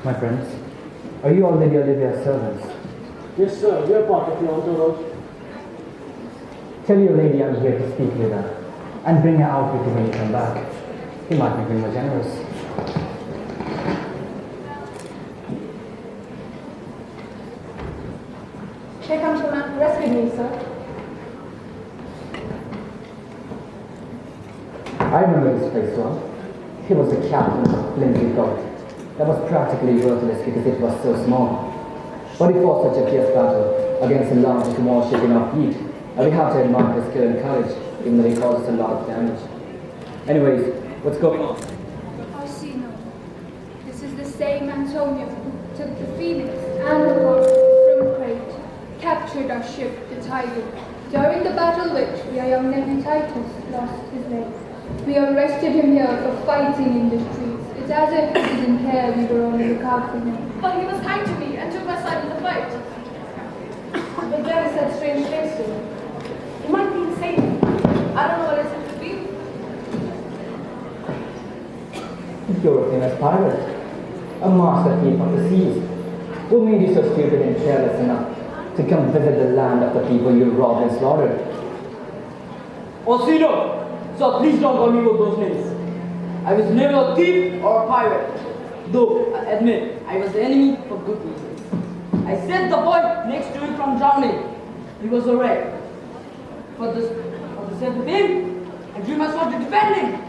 My friends, are you all Lady Olivia's servants? Yes, sir. We are part of your entourage. Tell your lady I'm here to speak with her, and bring her out with you when you come back. He might make me more generous. Here comes the man who rescued me, sir. I remember this place well. He was the captain of a flimsy boat that was practically worthless because it was so small. But he fought such a fierce battle against a large warship in our fleet, and we have to admire his skill and courage, even though he caused us a lot of damage. Anyways, what's going on? I see no. This is the same Antonio who took the Phoenix and the Court from Crete, captured our ship, the Tiger, during the battle which our young nephew Titus lost his leg. We arrested him here for fighting in the streets. It's as if he didn't care we were on the lookout for him. But he was kind to me and took my side in the fight. But then he said strange things to me. He might be insane. I don't know what it's to be. You're a famous pirate, a master thief of the seas. What made you so stupid and careless enough to come visit the land of the people you robbed and slaughtered? Orsino! So please don't call me with those names. I was never a thief or a pirate. Though, I admit, I was the enemy for good reasons. I saved the boy next to me from drowning. He was a wreck. For the sake of him, I drew my sword to defend him.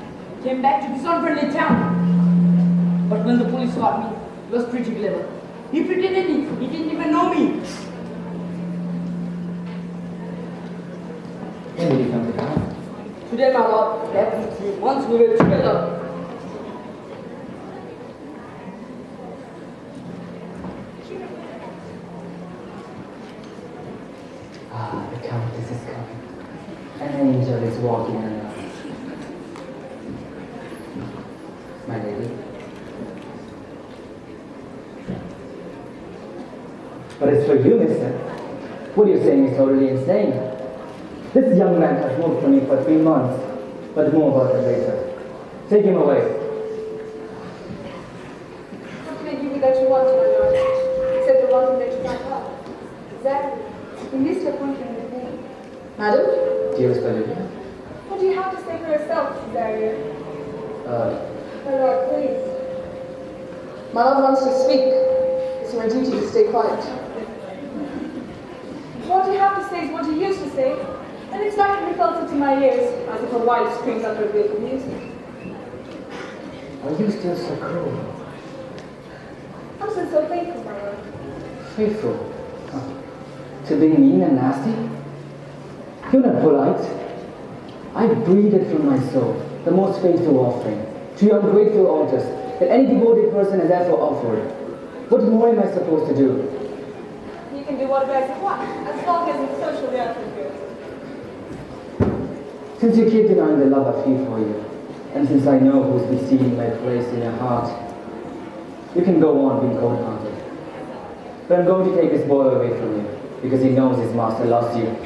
Came back to this unfriendly town. But when the police caught me, he was pretty clever. He pretended he didn't even know me. When did you come to town? Today, my lord, every once we were together. Ah, the Countess is coming. An angel is walking in us. My lady. But it's for you, mister. What you're saying is totally insane. This young man has worked for me for 3 months, but more about it later. Take him away. What can I give you that you want, my lord? Except the one thing that you can't have. Exactly. You missed your appointment with me. Madam? Dearest Olivia. What do you have to say for yourself, Cesario? My lord, please. My lord wants to speak. It's my duty to stay quiet. What you have to say is what you used to say, and it's like it filtered to my ears, as if a wild screams under a veil of music. Are you still so cruel? I'm still so faithful, my lord. Faithful? Huh. To being mean and nasty? You're not polite. I breathed from my soul the most faithful offering to your ungrateful altars that any devoted person has ever offered. What more am I supposed to do? You can do whatever you want, as long as it's socially appropriate. Since you keep denying the love I feel for you, and since I know who's besieging my place in your heart, you can go on being cold-hearted. But I'm going to take this boy away from you, because he knows his master loves you.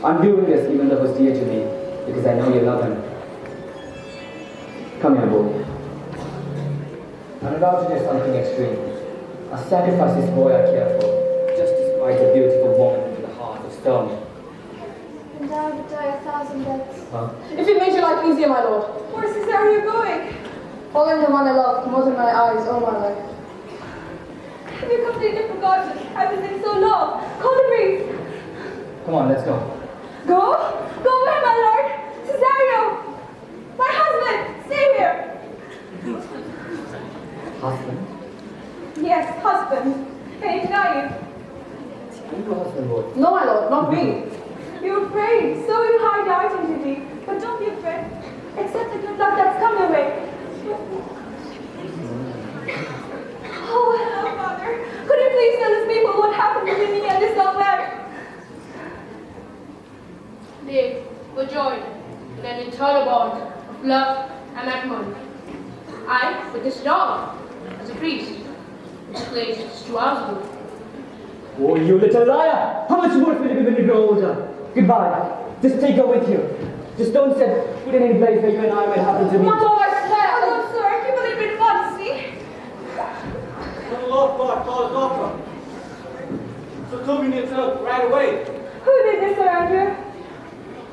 I'm doing this even though it's dear to me, because I know you love him. Come here, boy. I'm about to do something extreme. I'll sacrifice this boy I care for, just despite the beautiful woman with the heart of stone. And I would die 1,000 deaths. Huh? If it made your life easier, my lord. Where's Cesario going? Following the one I loved more than my eyes all my life. Have you completely forgotten? I've been there so long. Call the priest. Come on, let's go. Go? Go where, my lord? Cesario! My husband! Stay here! Husband? Yes, husband. Can you deny it? I'm your husband, boy. No, my lord, not me. You're afraid. So you hide your identity. But don't be afraid. Accept the good luck that's come your way. Oh, hello, Father. Could you please tell us people what happened between me and this young man? They were joined in an eternal bond of love and matrimony. I, with this dog, as a priest, was placed just 2 hours ago. Oh, you little liar! How much more will you be when you grow older? Goodbye. Just take her with you. Just don't put it in place where you and I might happen to meet. Not always fair. Oh, sir, you believe in modesty. call a doctor. So told me to tell right away. Who did this, Sir Andrew?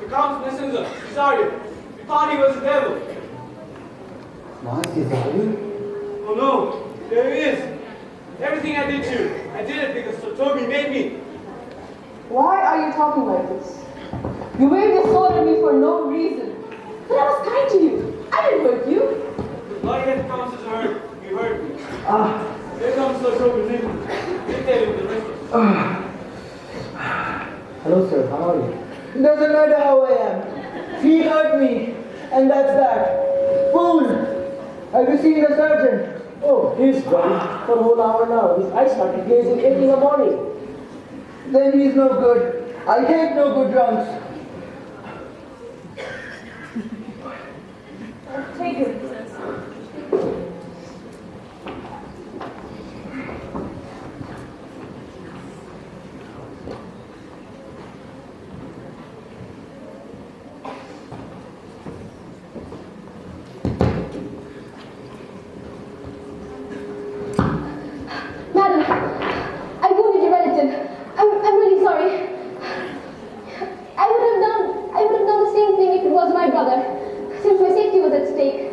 The Count's messenger, Cesario. We thought he was the devil. My Cesario? Oh no, there he is. Everything I did to you, I did it because Sotomi made me. Why are you talking like this? You waved your sword at me for no reason. But I was kind to you. I didn't hurt you. The bloody head Count is hurt. You hurt me. Ah. There comes Sotomi. They tell him the rest of it. Hello, sir. How are you? Doesn't matter how I am. He hurt me, and that's that. Fool! Have you seen the surgeon? Oh, he's gone for a whole hour now. His eyes started glazing 8 in the morning. Then he's no good. I take no good drunks. Take it. Madam, I wounded your relative. I'm really sorry. I would have done the same thing if it was my brother, since my safety was at stake.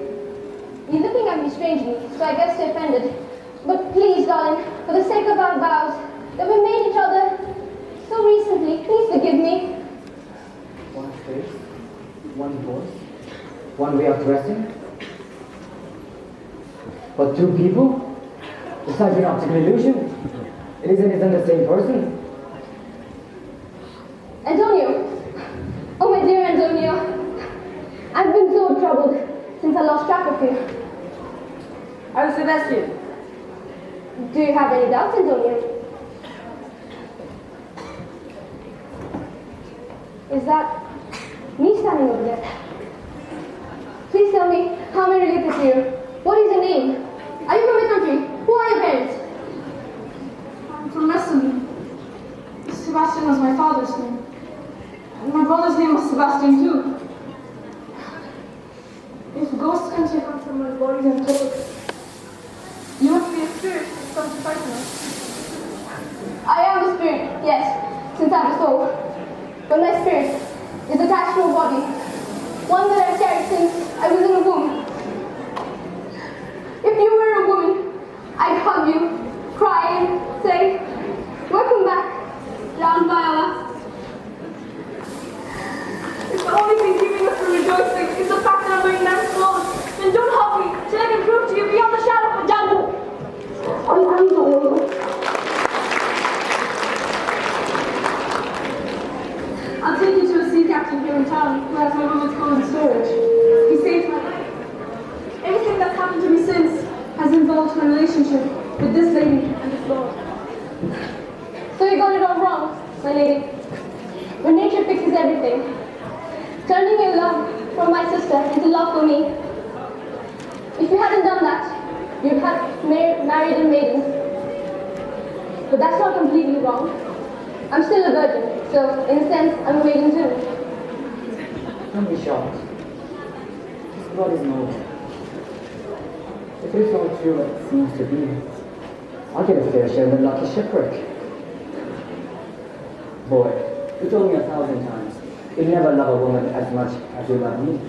You're looking at me strangely, so I guess you're offended. But please, darling, for the sake of our vows that we made each other so recently, please forgive me. One face, one voice, one way of dressing. But two people? It's like an optical illusion. It isn't the same person. Antonio! Oh, my dear Antonio! I've been so troubled since I lost track of you. I'm Sebastian. Do you have any doubts, Antonio? Is that me standing over there? Please tell me how am I related to you? What is your name? Are you from the country? Who are your parents? I'm from Messam. Sebastian was my father's name. And my brother's name was Sebastian too. If ghosts can take up from my body and told, you must be a spirit who's come to fight us. I am a spirit, yes, since I have a soul. But my spirit is attached to a body, one that I've carried since I was in a womb. If you were a woman, I'd hug you, cry and say, welcome back, John Viola. If the only thing keeping us from rejoicing is the fact that I'm wearing nice clothes, then don't hug me till I can prove to you beyond the shadow of a jungle. I'll take you to a sea captain here in town who has my woman's clothes in storage. He saved my life. Everything that's happened to me since has involved my relationship with this lady and this lord. So you got it all wrong, my lady. When nature fixes everything, turning your love from my sister into love for me. If you hadn't done that, you'd have married a maiden. But that's not completely wrong. I'm still a virgin, so in a sense, I'm a maiden too. Don't be shocked. This blood is noble. If it's all true what it seems to be, I'll get a fair share of the lucky shipwreck. Boy, you told me 1,000 times, you'll never love a woman as much as you love me.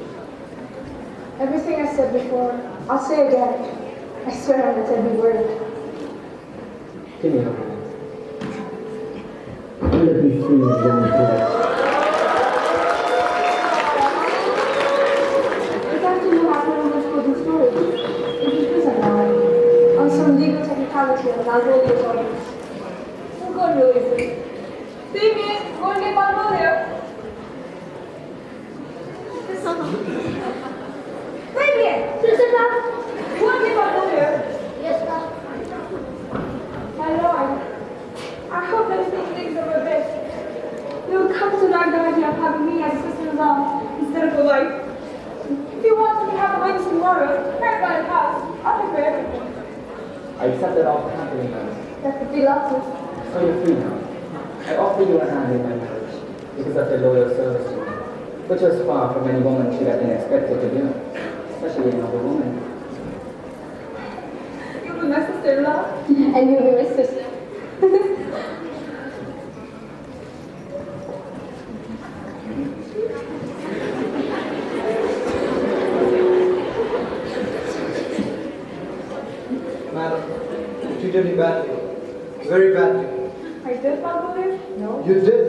Everything I said before, I'll say again. I swear on it every word. Give me your hand. Let me see you young girl. This afternoon I put on this in storage. It's in prison now. On some legal technicality of an Algolia's orders. Oh God, really is it? Damien, go and get Magnolia. Damien! Sister, Go and get Magnolia. yes, ma'am. My lord, I hope that things are a bit. You will come to like the idea of having me as a sister-in-law instead of a wife. If you want me to have a wedding tomorrow, right by the house, I'll pay for everything. I accepted all happily now. That would be lovely. So you're free now. I offer you a hand in my marriage because of your loyal service to me, which was far from any woman should have been expected to do, especially another woman. You'll be my sister-in-law. And you'll be my sister. Madam, you treated me badly. Very badly. I did not believe? No. You did.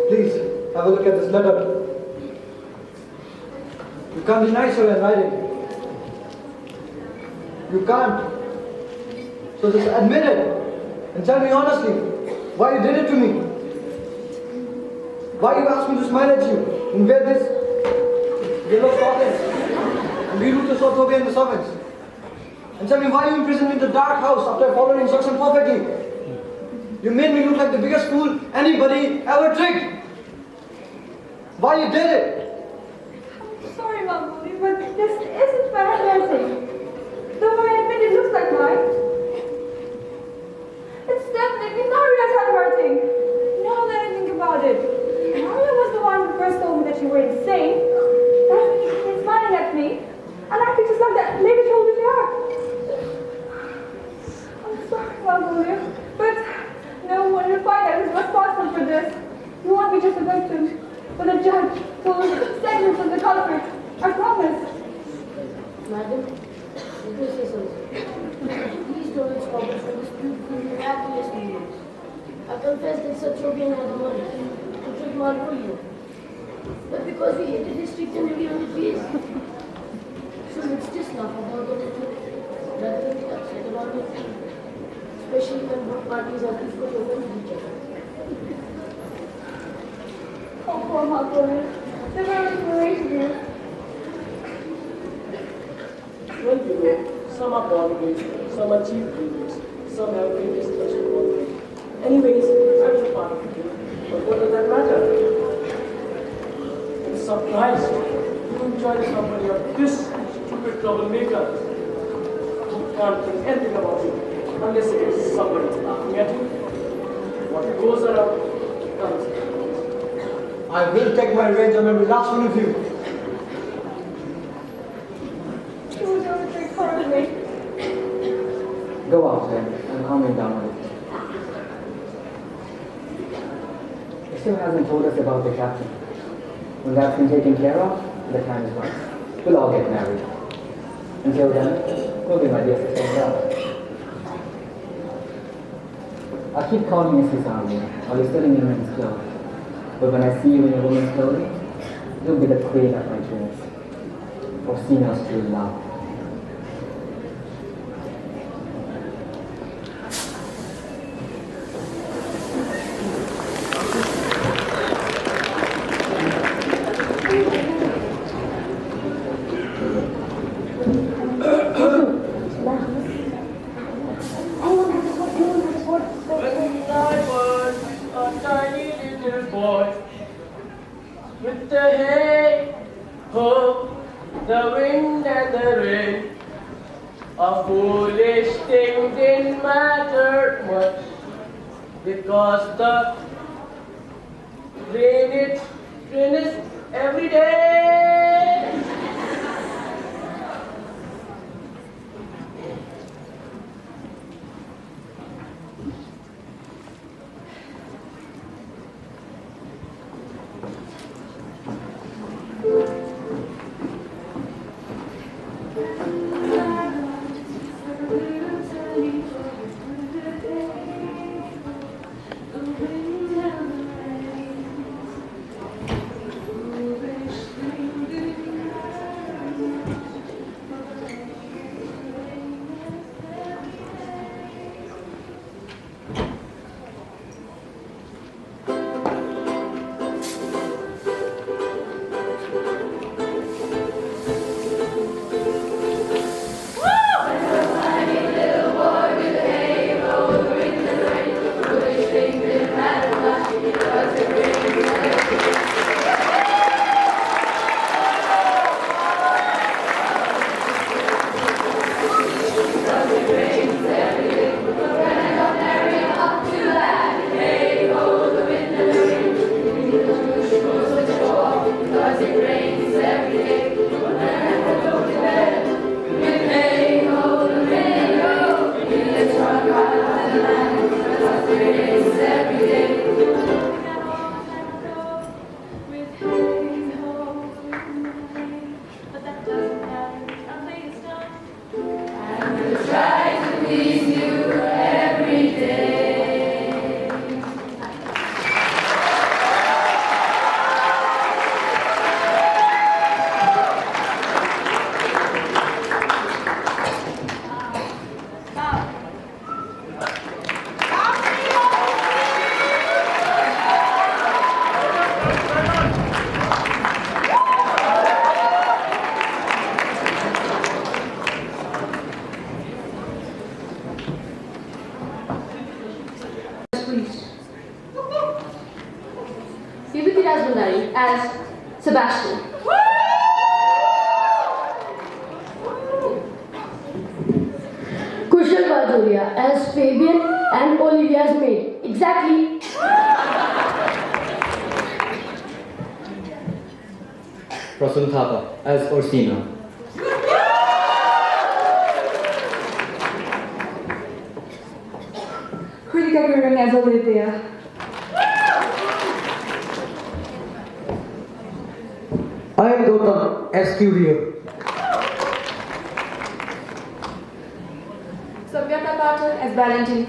Please, have a look at this letter. You can't be nicer in writing. You can't. So just admit it and tell me honestly why you did it to me. Why you asked me to smile at you and wear this yellow stockings and be rude to Sotobi and the servants. And tell me why you imprisoned me in the dark house after following instruction perfectly. You made me look like the biggest fool anybody ever tricked. Why you did it? I'm sorry, Mabuli, but this isn't my handwriting. Though I admit it looks like mine. It's definitely Maria's handwriting. Now that I think about it, Maria was the one who first told me that you were insane. That means she's been smiling at me and acting just like that lady told me they are. I'm sorry, Mabuli, but no one will find out who's responsible for this. You won't be just a victim, but a judge who will sentence as the culprit. I promise. Madam, let me say something. Please don't stop us from this beautiful, miraculous moment. I confess that Satrobian had the money to trick Margolio. But because we hated his strict and heavy-handed ways. So let's just laugh about it rather than get upset about it. Especially when both parties are equally open to each other. Oh, poor Margolio. They were really to you. Well, you know, some are born rich, some are cheap breeders, some have great special qualities. Anyways, I was a part of it. But what does that matter? I'm surprised you enjoy the company of this stupid troublemaker who can't think anything about you unless it is somebody laughing at you. What goes around comes around. I will take my revenge on every last one of you. You would never take part of me. Go out then and calm me down a little. He still hasn't told us about the captain. When that's been taken care of, the time is right. We'll all get married. Until then, we'll be my dear sister and brother. I'll keep calling you Susanna while you're still in your men's clothes. But when I see you in your woman's clothing, you'll be the queen of my dreams. Orsino's true love. When I was a tiny little boy, with the hay, ho, the wind and the rain, a foolish thing didn't matter much, because the rain is every day. as Sebastian. Kushal Bajoria as Fabian and Olivia's maid. Exactly. Prasun Thapa as Orsina. Kritika Gurung as Olivia. I am Gautam as Curio. Savyata Patel as Valentine.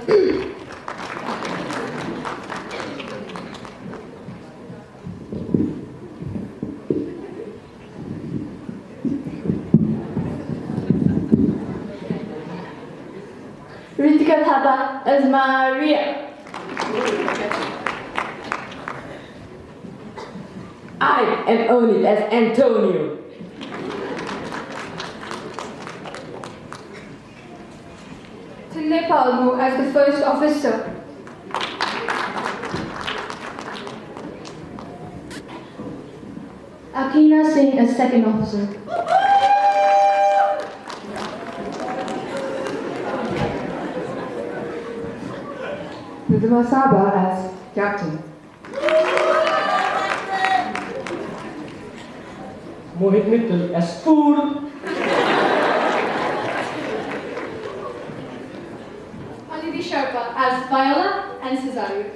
Ritika Thapa as Maria. I am Onit as Antonio. Tunde Palmu as the first officer. Akina Singh as second officer. Ridhima Saba as captain. Mohit Mittal as food. Alidi Sharpa as Viola and Cesario.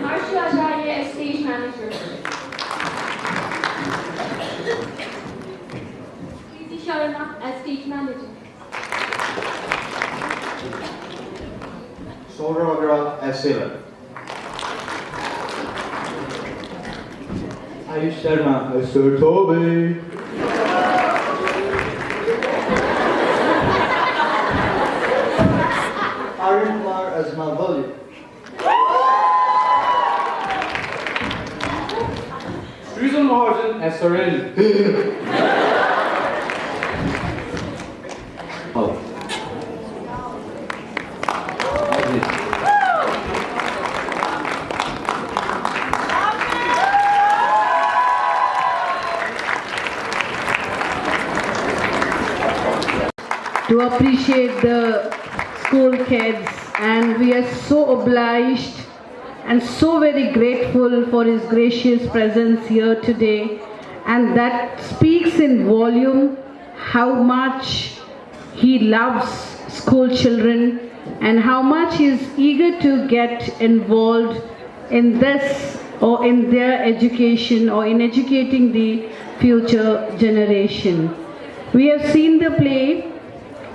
Marsha Acharya as stage manager. Preeti Sharma as stage manager. Saurav Agrawal as sailor. Ayush Sharma as Sir Toby. Aryan Kumar as Malvolio. Susan Mahajan as Soren. Oh. To appreciate the school kids, and we are so obliged and so very grateful for his gracious presence here today, and that speaks in volume how much he loves school children and how much he is eager to get involved in this or in their education or in educating the future generation. We have seen the play.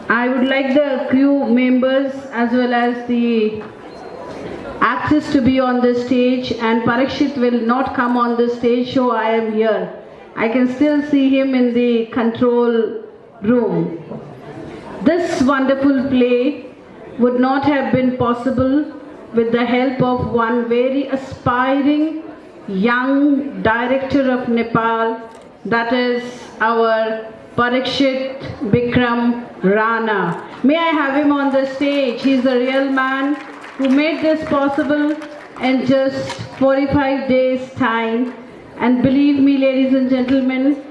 I would like the crew members as well as the actors to be on the stage, and Parikshit will not come on the stage, so I am here. I can still see him in the control room. This wonderful play would not have been possible with the help of one very aspiring young director of Nepal, that is our Parikshit Bikram Rana. May I have him on the stage? He's a real man who made this possible in just 45 days time. And believe me, ladies and gentlemen,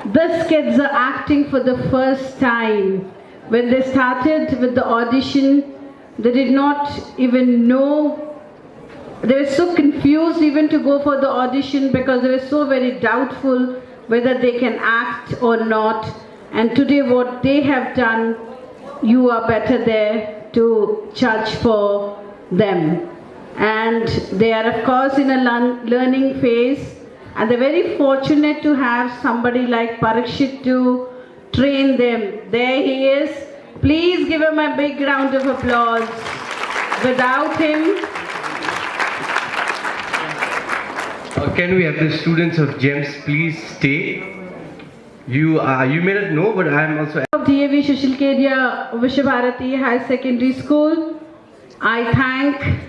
these kids are acting for the first time. When they started with the audition, they did not even know. They were so confused even to go for the audition because they were so very doubtful whether they can act or not. And today what they have done, you are better there to judge for them. And they are of course in a learning phase, and they're very fortunate to have somebody like Parikshit to train them. There he is. Please give him a big round of applause. Without him, can we have the students of GEMS please stay? You may not know, but I am also of DAV Shishilkedia Vishabharati High Secondary School. I thank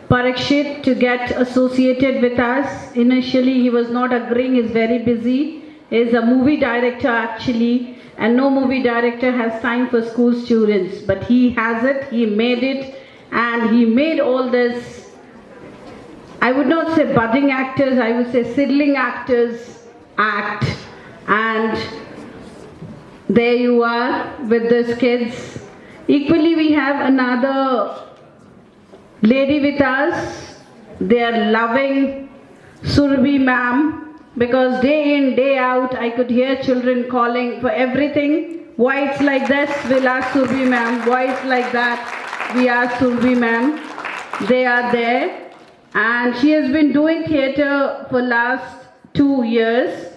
Parikshit to get associated with us. Initially he was not agreeing, he's very busy. He's a movie director actually, and no movie director has time for school students, but he has it, he made it, and he made all this, I would not say budding actors, I would say seedling actors act. And there you are with these kids. Equally, we have another lady with us. They are loving Surabhi ma'am, because day in, day out, I could hear children calling for everything. Why it's like this, we'll ask Surabhi ma'am. Why it's like that, we ask Surabhi ma'am. They are there. And she has been doing theatre for last 2 years.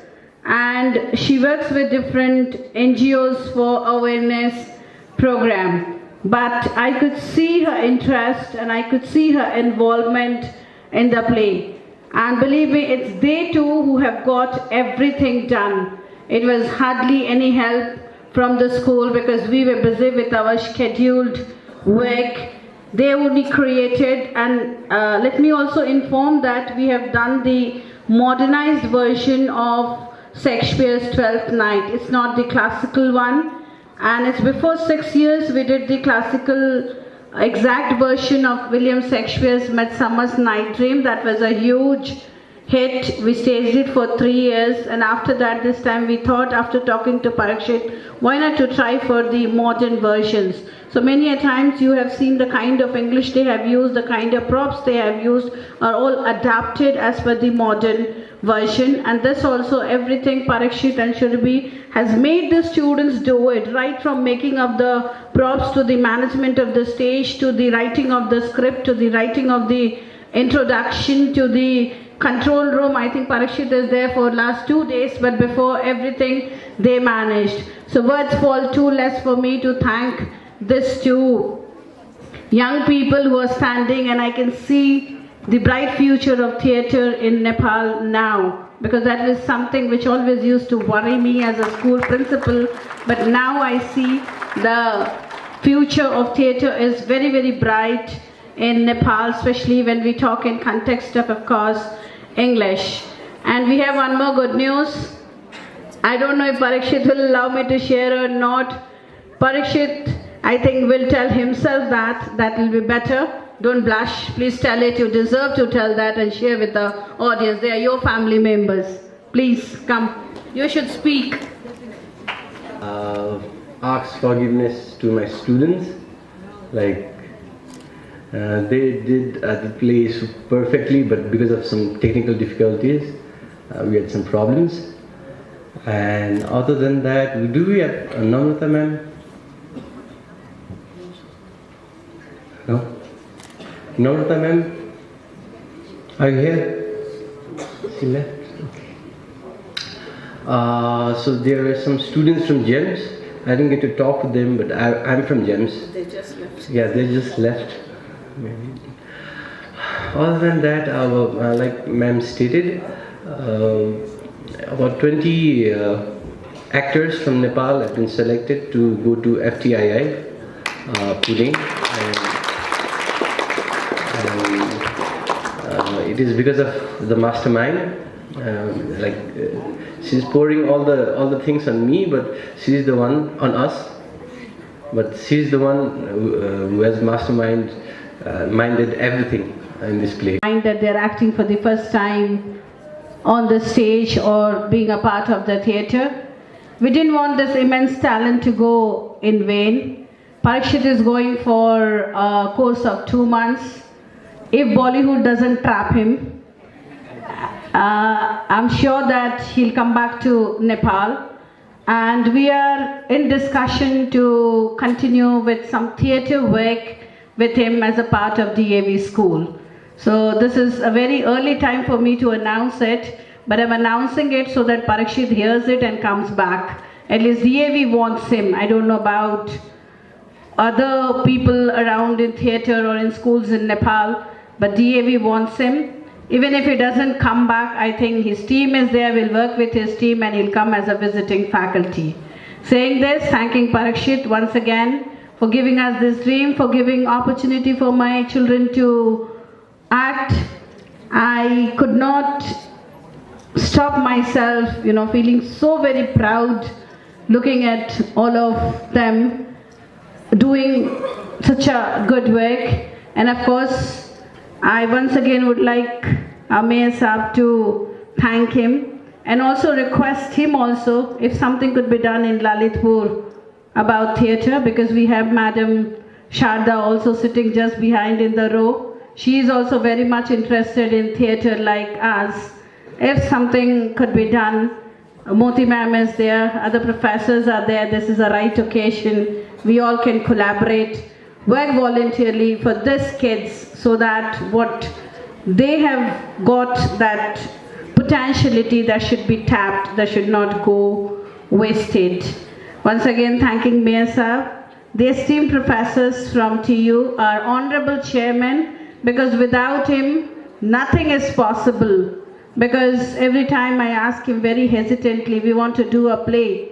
And she works with different NGOs for awareness program. But I could see her interest and I could see her involvement in the play. And believe me, it's they too who have got everything done. It was hardly any help from the school because we were busy with our scheduled work. They only created, and let me also inform that we have done the modernized version of Shakespeare's Twelfth Night. It's not the classical one, and it's before 6 years we did the classical exact version of William Shakespeare's Midsummer's Night Dream. That was a huge hit. We staged it for 3 years, and after that, this time we thought, after talking to Parikshit, why not to try for the modern versions. So many a times you have seen the kind of English they have used, the kind of props they have used are all adapted as per the modern version. And this also, everything Parikshit and Surabhi has made the students do it, right from making of the props to the management of the stage, to the writing of the script, to the writing of the introduction, to the control room. I think Parikshit is there for last 2 days, but before everything they managed. So words fall too less for me to thank these two young people who are standing, and I can see the bright future of theatre in Nepal now, because that is something which always used to worry me as a school principal, but now I see the future of theatre is very, very bright in Nepal, especially when we talk in context of course, English. And we have one more good news. I don't know if Parikshit will allow me to share or not. Parikshit, I think, will tell himself that will be better. Don't blush, please tell it. You deserve to tell that and share with the audience. They are your family members. Please come, you should speak. Ask forgiveness to my students. Like they did the play perfectly, but because of some technical difficulties, we had some problems. And other than that, do we have Namrata ma'am? No? Namrata ma'am? Are you here? She left? Okay. So there were some students from GEMS. I didn't get to talk to them, but I'm from GEMS. They just left. Yeah, they just left. Other than that, like ma'am stated, about 20 actors from Nepal have been selected to go to FTII, Pune. And it is because of the mastermind. She's pouring all the things on me, but she's the one on us. But she's the one who has minded everything in this play. That they're acting for the first time on the stage or being a part of the theatre. We didn't want this immense talent to go in vain. Parikshit is going for a course of 2 months. If Bollywood doesn't trap him, I'm sure that he'll come back to Nepal. And we are in discussion to continue with some theatre work with him as a part of DAV school. So this is a very early time for me to announce it, but I'm announcing it so that Parikshit hears it and comes back. At least DAV wants him. I don't know about other people around in theatre or in schools in Nepal, but DAV wants him. Even if he doesn't come back, I think his team is there, we'll work with his team and he'll come as a visiting faculty. Saying this, thanking Parikshit once again for giving us this dream, for giving opportunity for my children to act. I could not stop myself, feeling so very proud looking at all of them doing such a good work. And of course, I once again would like Mayor Saab to thank him and also request him also if something could be done in Lalitpur about theatre, because we have Madam Sharda also sitting just behind in the row. She is also very much interested in theatre like us. If something could be done, Moti ma'am is there, other professors are there, this is a right occasion. We all can collaborate, work voluntarily for these kids so that what they have got, that potentiality that should be tapped, that should not go wasted. Once again, thanking Mayor Saab, the esteemed professors from TU, our honorable chairman, because without him, nothing is possible. Because every time I ask him very hesitantly, we want to do a play.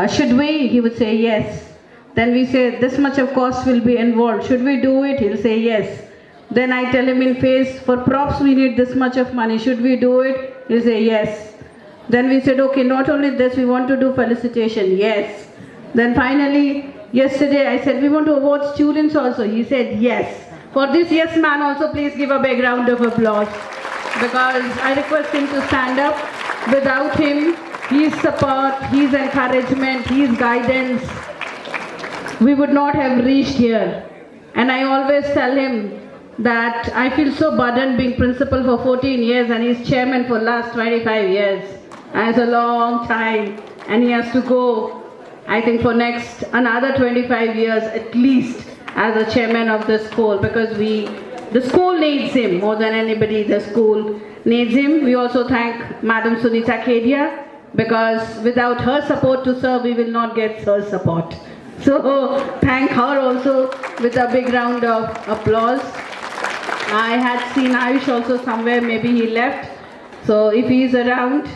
Should we? He would say yes. Then we say, this much of cost will be involved. Should we do it? He'll say yes. Then I tell him in face, for props we need this much of money. Should we do it? He'll say yes. Then we said, okay, not only this, we want to do Felicitation. Yes. Then finally, yesterday I said, we want to award students also. He said yes. For this yes man also, please give a big round of applause. Because I request him to stand up. Without him, his support, his encouragement, his guidance, we would not have reached here. And I always tell him that I feel so burdened being principal for 14 years and he's chairman for last 25 years. And it's a long time. And he has to go, I think, for next another 25 years at least as a chairman of the school, because the school needs him more than anybody. The school needs him. We also thank Madam Sunita Kedia, because without her support to serve, we will not get her support. So thank her also with a big round of applause. I had seen Ayush also somewhere, maybe he left. So if he is around,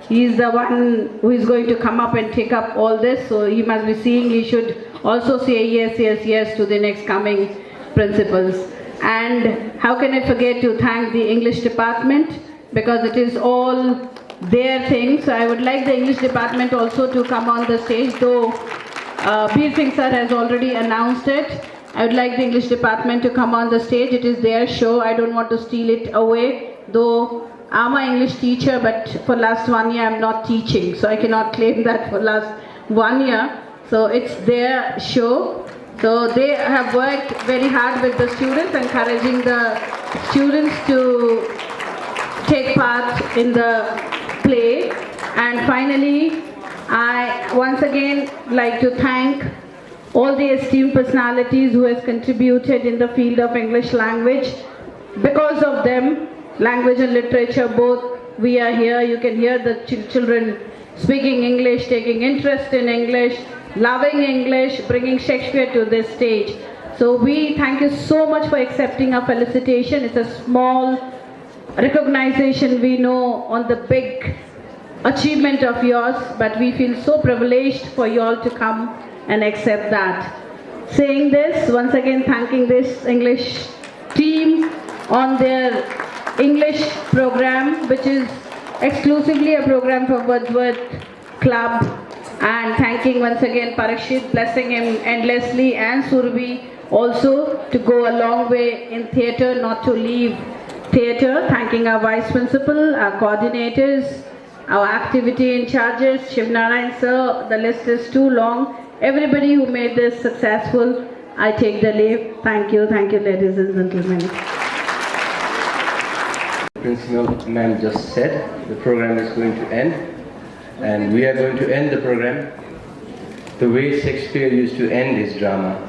he is the one who is going to come up and take up all this. So he must be seeing, he should also say yes, yes, yes to the next coming principals. And how can I forget to thank the English department, because it is all their thing. So I would like the English department also to come on the stage, though Bir Singh sir has already announced it. I would like the English department to come on the stage. It is their show. I don't want to steal it away, though I'm an English teacher, but for last 1 year I'm not teaching. So I cannot claim that for last 1 year. So it's their show. So they have worked very hard with the students, encouraging the students to take part in the play. And finally, I once again like to thank all the esteemed personalities who has contributed in the field of English language. Because of them, language and literature both, we are here. You can hear the children speaking English, taking interest in English, loving English, bringing Shakespeare to this stage. So we thank you so much for accepting our felicitation. It's a small recognition, we know, on the big achievement of yours, but we feel so privileged for you all to come and accept that. Saying this, once again thanking this English team on their English program, which is exclusively a program for Wordsworth Club, and thanking once again Parikshit, blessing him endlessly, and Surabhi also to go a long way in theatre, not to leave theatre. Thanking our vice principal, our coordinators, our activity in charges, Shivnarayan sir, the list is too long. Everybody who made this successful, I take the leave. Thank you, ladies and gentlemen. Principal ma'am just said, the program is going to end, and we are going to end the program the way Shakespeare used to end his drama.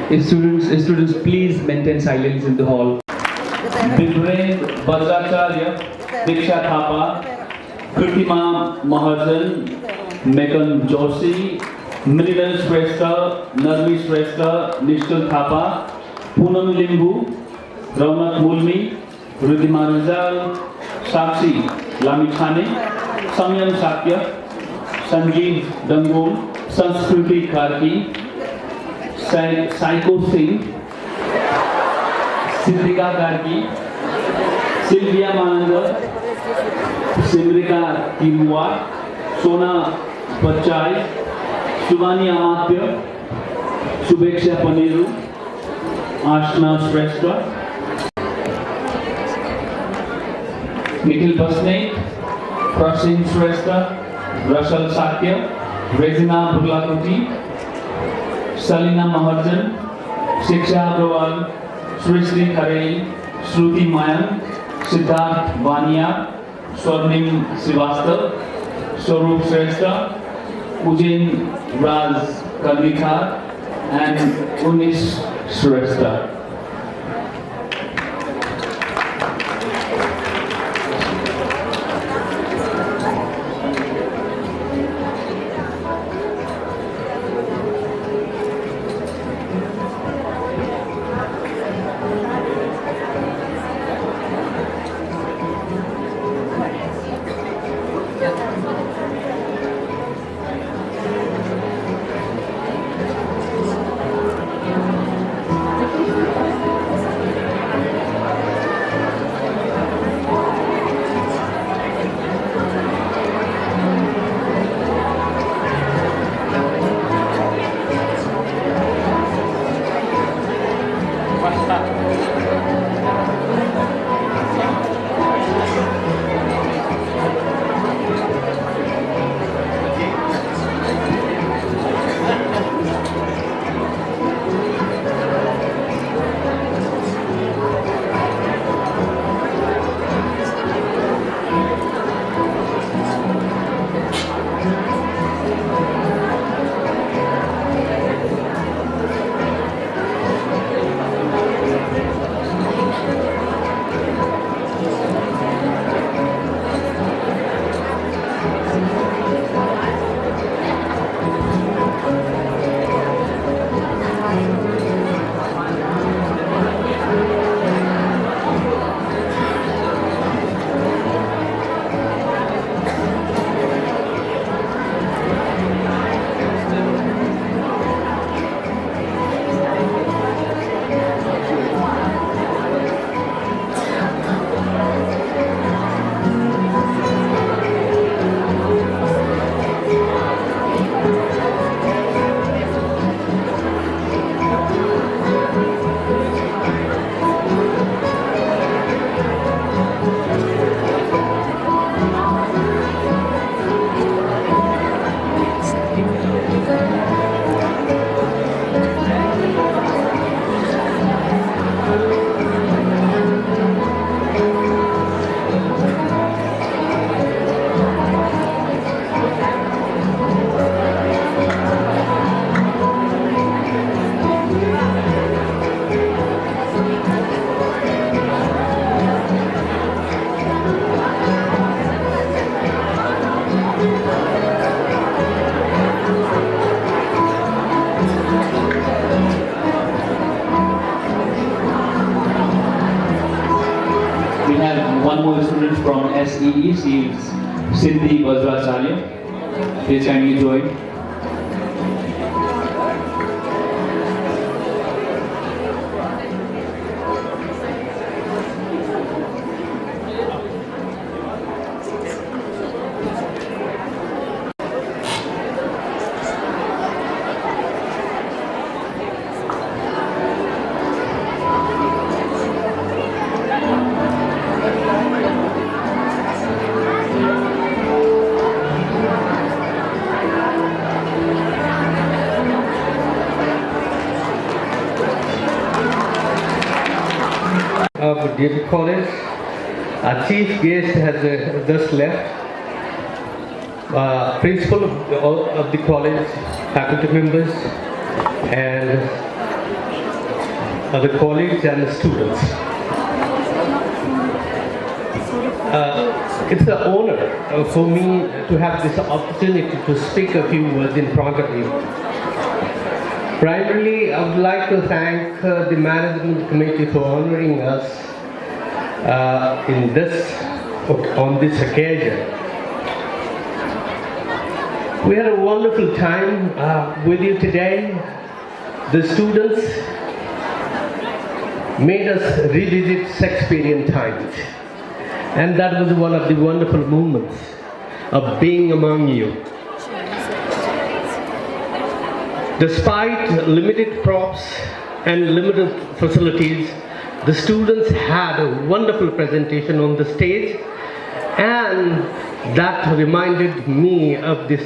Students, please maintain silence in the hall. Bibren Bajracharya, Diksha Thapa, Kritima Mahajan, Megan Joshi, Mridal Shrestha, Narmi Shrestha, Nishchal Thapa, Poonam Limbu, Raunak Mulmi, Ridhima Rizal, Sakshi Lamichhane, Samyam Sakya, Sanjeev Dangol, Sanskriti Karki, Saiko Singh, Siddhika Karki, Sylvia Manandar, Simrika Timwa, Sona Pachai, Shivani Amatya, Shubheksha Paneru, Ashna Shrestha, Nikhil Basne, Prasin Shrestha, Rashal Sakya, Regina Burlakuti, Salina Mahajan, Shiksha Agrawal, Sri Sri Kharel, Shruti Mayan, Siddharth Vania, Swarnim Srivastav, Swarup Shrestha, Ujain Raz Kalvikar, and Unish Shrestha. One more student from SEE, she is Sindhi Bajracharya. Please kindly join. Of Duty College. Our chief guest has just left. Principal of the college, faculty members, and the colleagues and the students. It's an honor for me to have this opportunity to speak a few words in front of you. Primarily, I would like to thank the management committee for honoring us on this occasion. We had a wonderful time with you today. The students made us revisit Shakespearean times, and that was one of the wonderful moments of being among you. Despite limited props and limited facilities, the students had a wonderful presentation on the stage, and that reminded me of the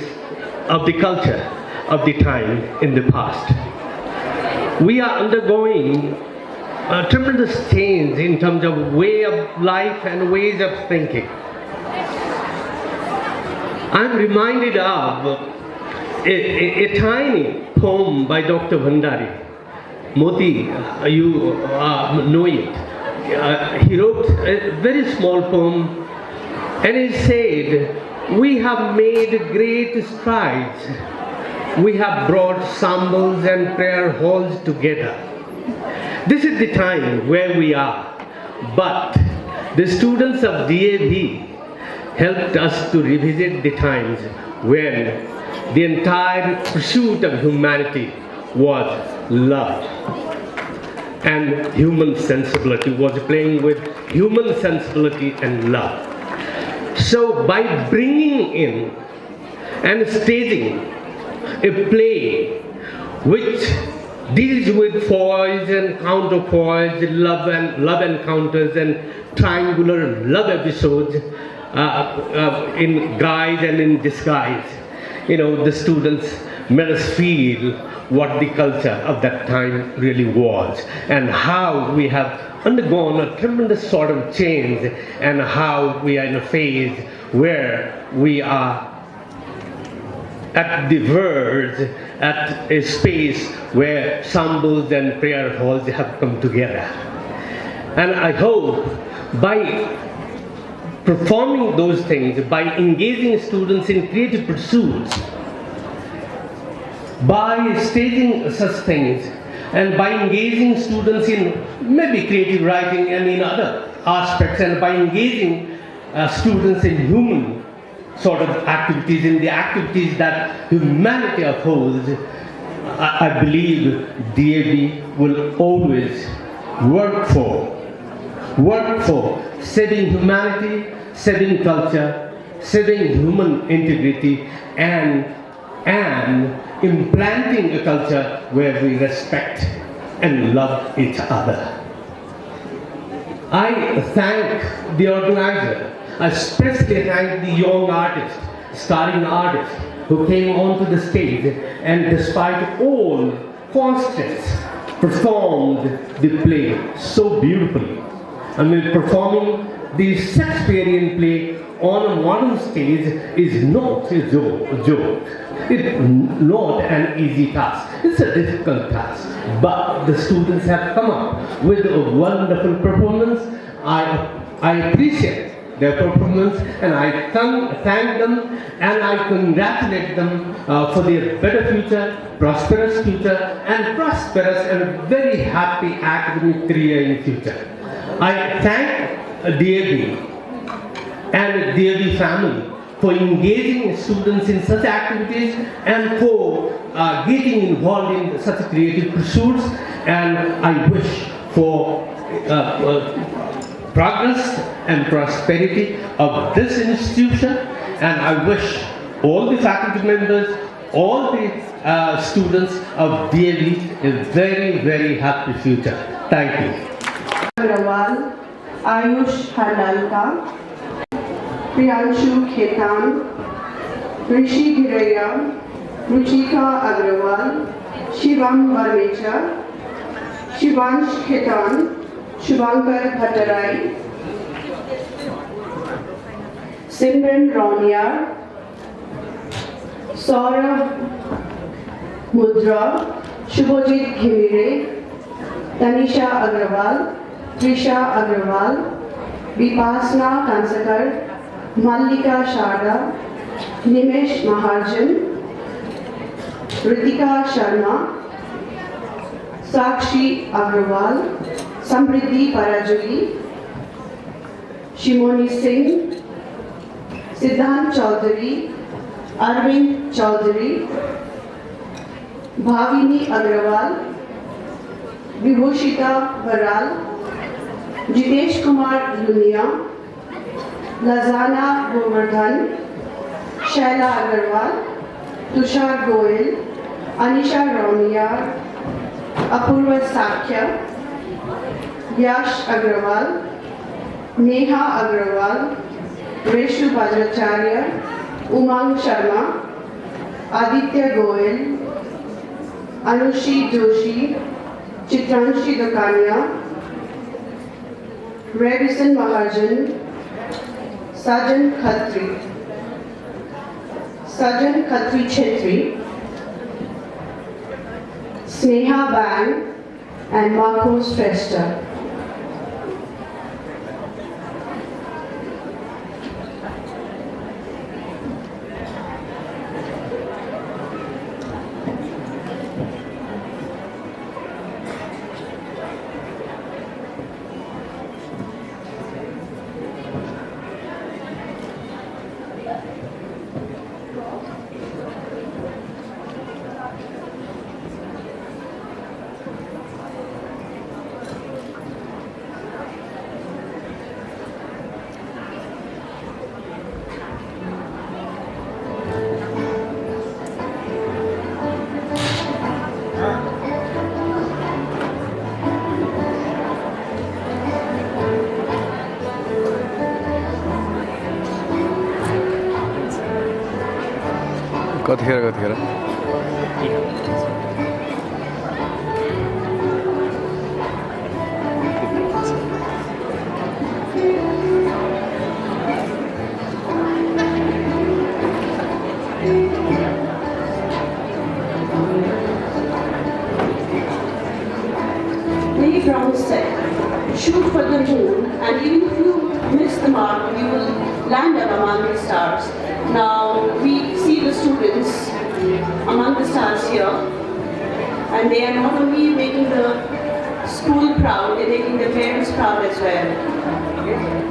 culture of the time in the past. We are undergoing a tremendous change in terms of way of life and ways of thinking. I'm reminded of a tiny poem by Dr. Bhandari. Moti, you know it. He wrote a very small poem, and he said, "We have made great strides. We have brought shambles and prayer halls together. This is the time where we are, but the students of DAV helped us to revisit the times when the entire pursuit of humanity was love, and human sensibility was playing with human sensibility and love. So by bringing in and staging a play which deals with foils and counterfoils, love encounters and triangular love episodes in guise and in disguise, the students made us feel what the culture of that time really was, and how we have undergone a tremendous sort of change, and how we are in a phase where we are at the verge, at a space where shambles and prayer halls have come together. And I hope by performing those things, by engaging students in creative pursuits, by staging such things, and by engaging students in maybe creative writing and in other aspects, and by engaging students in human sort of activities, in the activities that humanity upholds, I believe DAV will always work for saving humanity, saving culture, saving human integrity, and implanting a culture where we respect and love each other. I thank the organizer. I especially thank the young artists, starring artists, who came onto the stage and despite all constraints performed the play so beautifully. I mean, performing the Shakespearean play on a modern stage is not a joke. It's not an easy task. It's a difficult task. But the students have come up with a wonderful performance. I appreciate their performance, and I thank them, and I congratulate them for their better future, prosperous future, and prosperous and very happy academic career in future. I thank DAV and DAV family for engaging students in such activities and for getting involved in such creative pursuits, and I wish for progress and prosperity of this institution, and I wish all the faculty members, all the students of DAV a very, very happy future. Thank you. Agrawal, Ayush Harlalka, Priyanshu Khetan, Rishi Giraya, Ruchika Agrawal, Shivam Varmecha, Shivansh Khetan, Shubhankar Bhattarai, Simran Raunia, Saurabh Mudra, Shubhajit Ghimire, Tanisha Agrawal, Trisha Agrawal, Vipasna Kansakar, Mallika Sharda, Nimesh Mahajan, Ritika Sharma, Sakshi Agrawal, Samriddhi Parajuli, Shimoni Singh, Siddhant Chaudhary, Arvind Chaudhary, Bhavini Agrawal, Vibhushita Baral, Jitesh Kumar Lunia, Lazana Govardhan, Shaila Agarwal, Tushar Goel, Anisha Rauniyar, Apurva Sakya, Yash Agrawal, Neha Agrawal, Reshu Bajracharya, Umang Sharma, Aditya Goel, Anushi Joshi, Chitranshi Dokania, Revison Mahajan, Sajan Khatri Chetri, Sneha Bang, and Marco Stresta. Kothiera. Lee Brown said, shoot for the moon, and even if you miss the mark, you will land up among the stars. Now, we see the students among the stars here, and they are not only making the school proud, they are making their parents proud as well.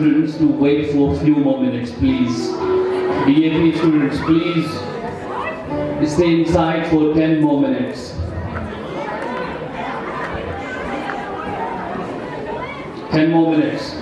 students to wait for a few more minutes, please. DAP students, please stay inside for 10 more minutes. 10 more minutes.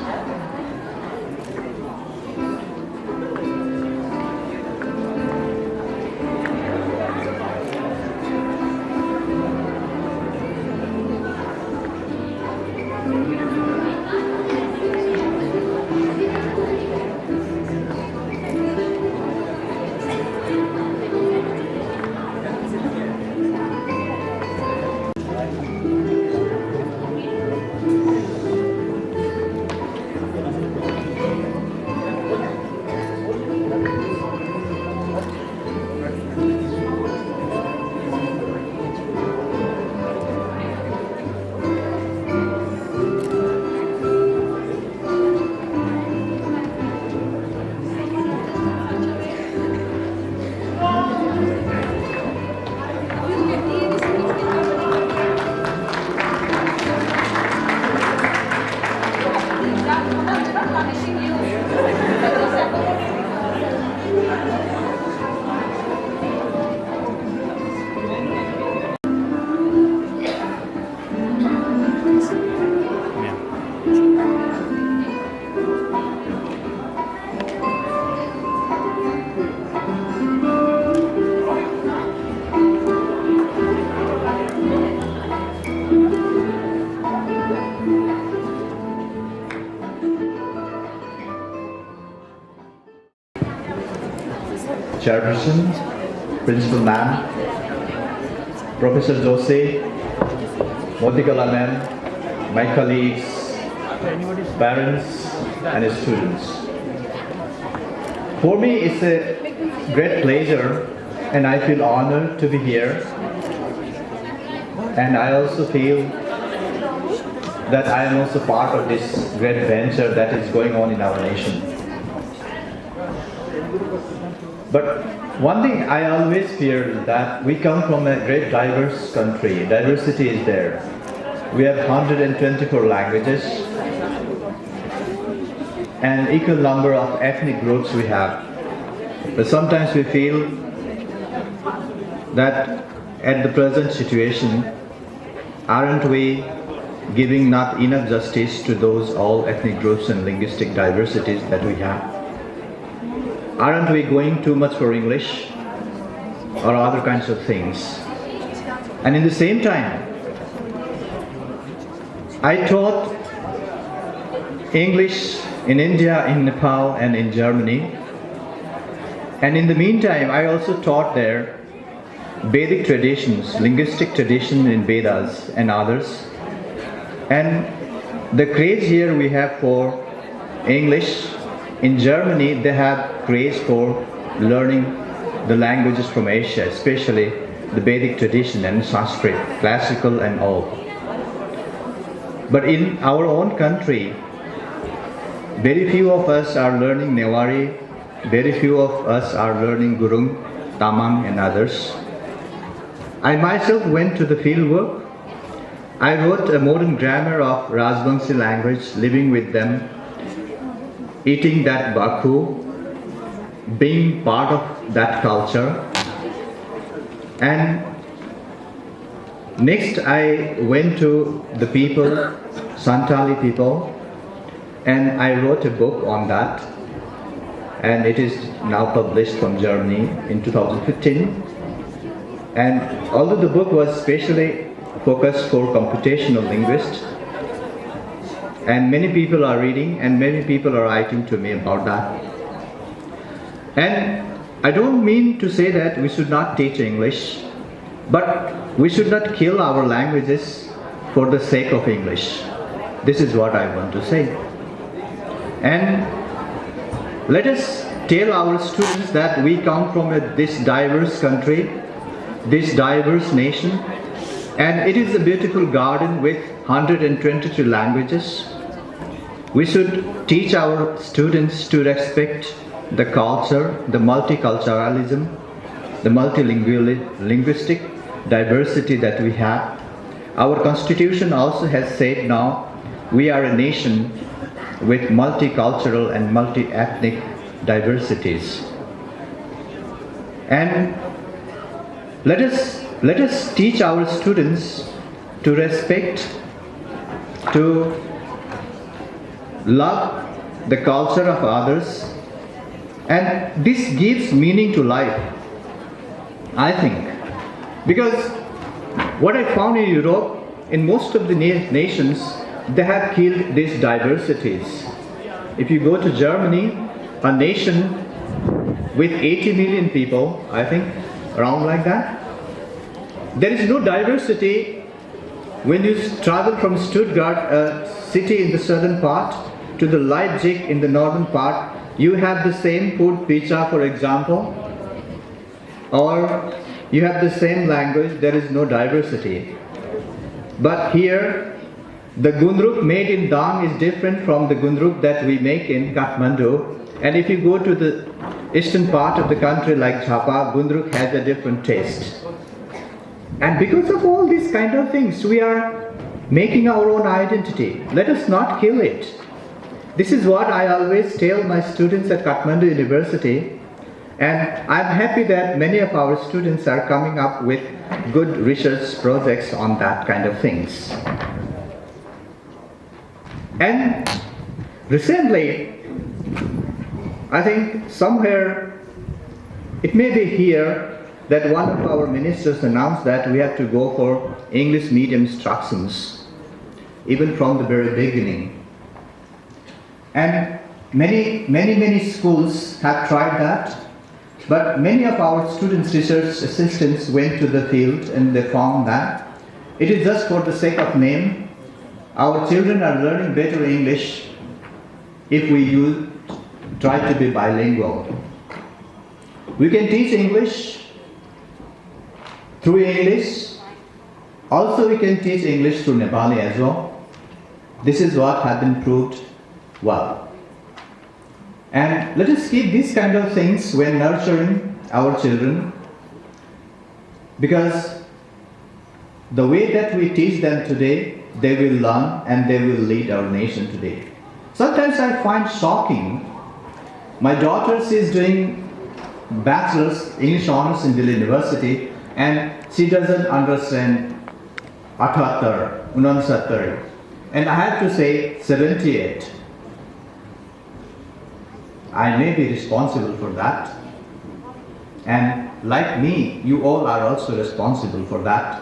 Chairperson, Principal Ma'am, Professor Jose, Modikala Ma'am, my colleagues, parents and students. For me it's a great pleasure and I feel honored to be here, and I also feel that I am also part of this great venture that is going on in our nation. But one thing I always fear is that we come from a great diverse country. Diversity is there. We have 124 languages and equal number of ethnic groups we have. But sometimes we feel that at the present situation, aren't we giving not enough justice to those all ethnic groups and linguistic diversities that we have? Aren't we going too much for English or other kinds of things? And in the same time, I taught English in India, in Nepal and in Germany. And in the meantime, I also taught there Vedic traditions, linguistic tradition in Vedas and others. And the craze here we have for English. In Germany, they have craze for learning the languages from Asia, especially the Vedic tradition and Sanskrit, classical and all. But in our own country, very few of us are learning Newari, very few of us are learning Gurung, Tamang and others. I myself went to the field work. I wrote a modern grammar of Rajvanshi language, living with them, eating that baku, being part of that culture. And next I went to the people, Santali people, and I wrote a book on that, and it is now published from Germany in 2015. And although the book was specially focused for computational linguists, and many people are reading and many people are writing to me about that. And I don't mean to say that we should not teach English, but we should not kill our languages for the sake of English. This is what I want to say. And let us tell our students that we come from this diverse country, this diverse nation, and it is a beautiful garden with 123 languages. We should teach our students to respect the culture, the multiculturalism, the multilinguistic diversity that we have. Our constitution also has said now we are a nation with multicultural and multi-ethnic diversities. And let us teach our students to respect, to love the culture of others, and this gives meaning to life, I think. Because what I found in Europe, in most of the nations, they have killed these diversities. If you go to Germany, a nation with 80 million people, I think, around like that, there is no diversity. When you travel from Stuttgart, a city in the southern part, to the Leipzig in the northern part, you have the same food, pizza for example, or you have the same language, there is no diversity. But here, the gundruk made in Dang is different from the gundruk that we make in Kathmandu. And if you go to the eastern part of the country like Jhapa, gundruk has a different taste. And because of all these kind of things, we are making our own identity. Let us not kill it. This is what I always tell my students at Kathmandu University. And I'm happy that many of our students are coming up with good research projects on that kind of things. And recently, I think somewhere, it may be here, that one of our ministers announced that we have to go for English medium instructions, even from the very beginning. And many schools have tried that, but many of our students, research assistants went to the field and they found that it is just for the sake of name. Our children are learning better English if we try to be bilingual. We can teach English through English. Also we can teach English through Nepali as well. This is what has been proved well. And let us keep these kind of things when nurturing our children, because the way that we teach them today, they will learn and they will lead our nation today. Sometimes I find shocking. My daughter is doing bachelor's English honors in Delhi University, and she doesn't understand 78, 69, and I have to say 78. I may be responsible for that. And like me, you all are also responsible for that.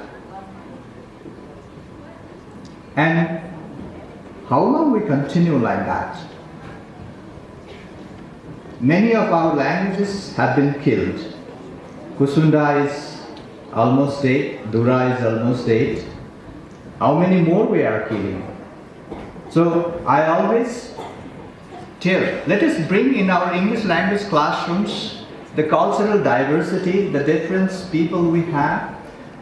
And how long we continue like that? Many of our languages have been killed. Kusunda is almost dead, Dura is almost dead. How many more we are killing? So I always tell, let us bring in our English language classrooms the cultural diversity, the different people we have.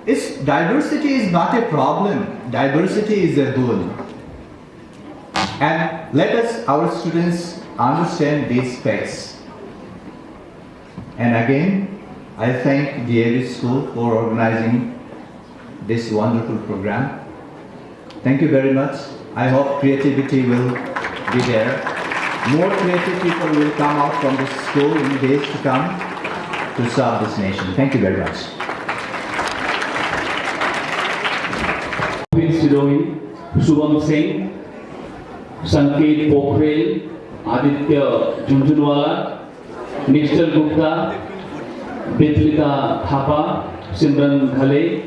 Diversity is not a problem, diversity is a boon. And let us, our students, understand these facts. And again, I thank the DAV School for organizing this wonderful program. Thank you very much. I hope creativity will be there. More creative people will come out from this school in days to come to serve this nation. Thank you very much. Sirohi, Shubham Singh, Sanket Pokhrel, Aditya Junjunwala, Nishtal Gupta, Betlita Thapa, Simran Ghale,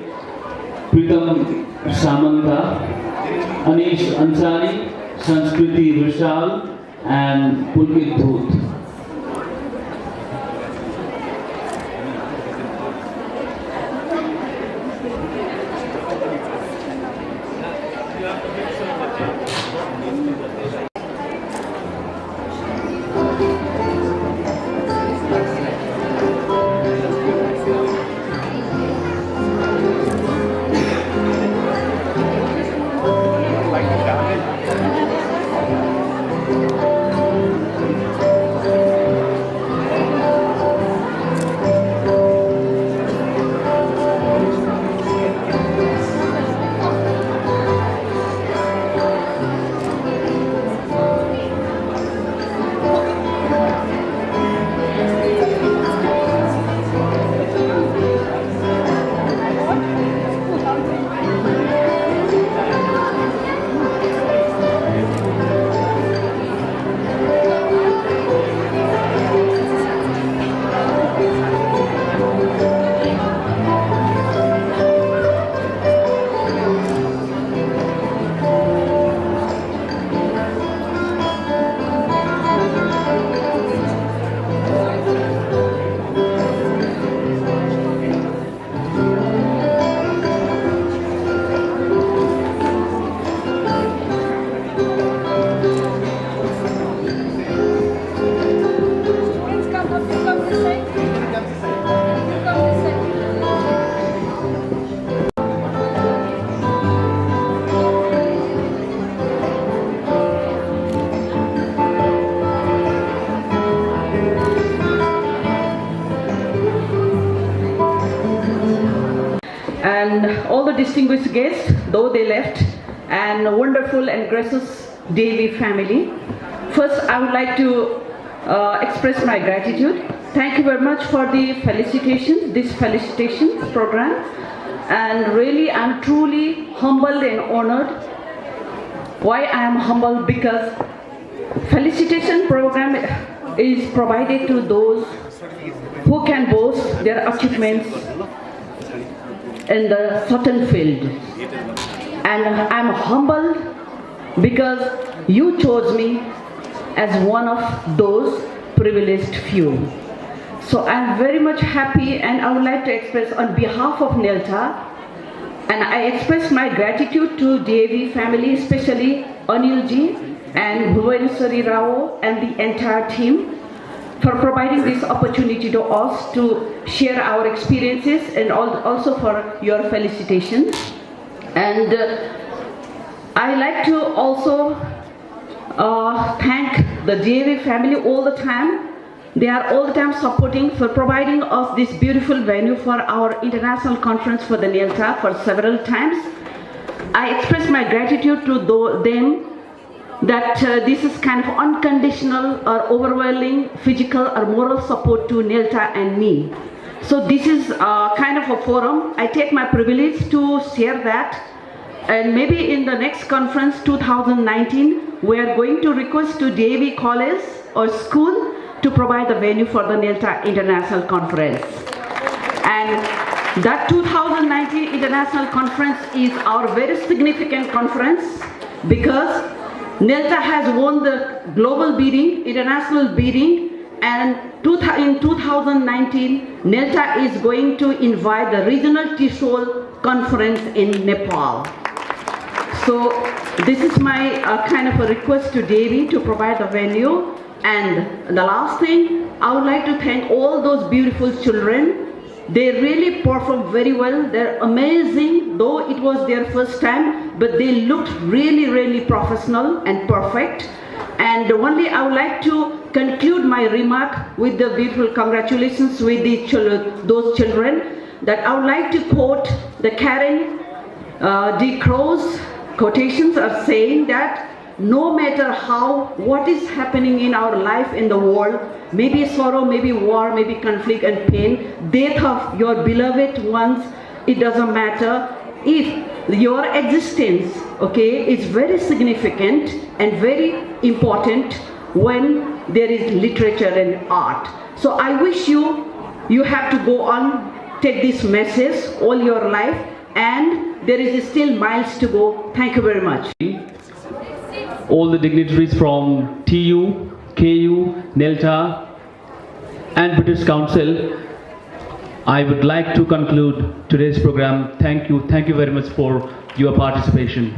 Pritam Samanta, Anish Ansari, Sanskriti Vishal, and Pulkit Dhoot. distinguished guests, though they left, and wonderful and gracious Devi family. First, I would like to express my gratitude. Thank you very much for the felicitations, this felicitations program. And really, I'm truly humbled and honored. Why I am humbled? Because felicitation program is provided to those who can boast their achievements in the certain field. And I'm humbled because you chose me as one of those privileged few. So I'm very much happy, and I would like to express on behalf of NELTA, and I express my gratitude to Devi family, especially Anilji and Bhuvaneswari Rao and the entire team for providing this opportunity to us to share our experiences and also for your felicitations. And I like to also thank the Devi family all the time. They are all the time supporting for providing us this beautiful venue for our international conference for the NELTA for several times. I express my gratitude to them that this is kind of unconditional or overwhelming physical or moral support to NELTA and me. So this is kind of a forum. I take my privilege to share that. And maybe in the next conference, 2019, we are going to request to Devi College or school to provide the venue for the NELTA International Conference. And that 2019 International Conference is our very significant conference because NELTA has won the global bidding, international bidding, and in 2019, NELTA is going to invite the regional Tishol conference in Nepal. So this is my kind of a request to Devi to provide the venue. And the last thing, I would like to thank all those beautiful children. They really performed very well. They're amazing, though it was their first time, but they looked really, really professional and perfect. And only I would like to conclude my remark with the beautiful congratulations with those children, that I would like to quote the Karen D. Crow's quotations are saying that no matter what is happening in our life in the world, maybe sorrow, maybe war, maybe conflict and pain, death of your beloved ones, it doesn't matter. If your existence, okay, is very significant and very important when there is literature and art. So I wish you have to go on, take this message all your life, and there is still miles to go. Thank you very much. All the dignitaries from TU, KU, NELTA and British Council, I would like to conclude today's program. Thank you very much for your participation.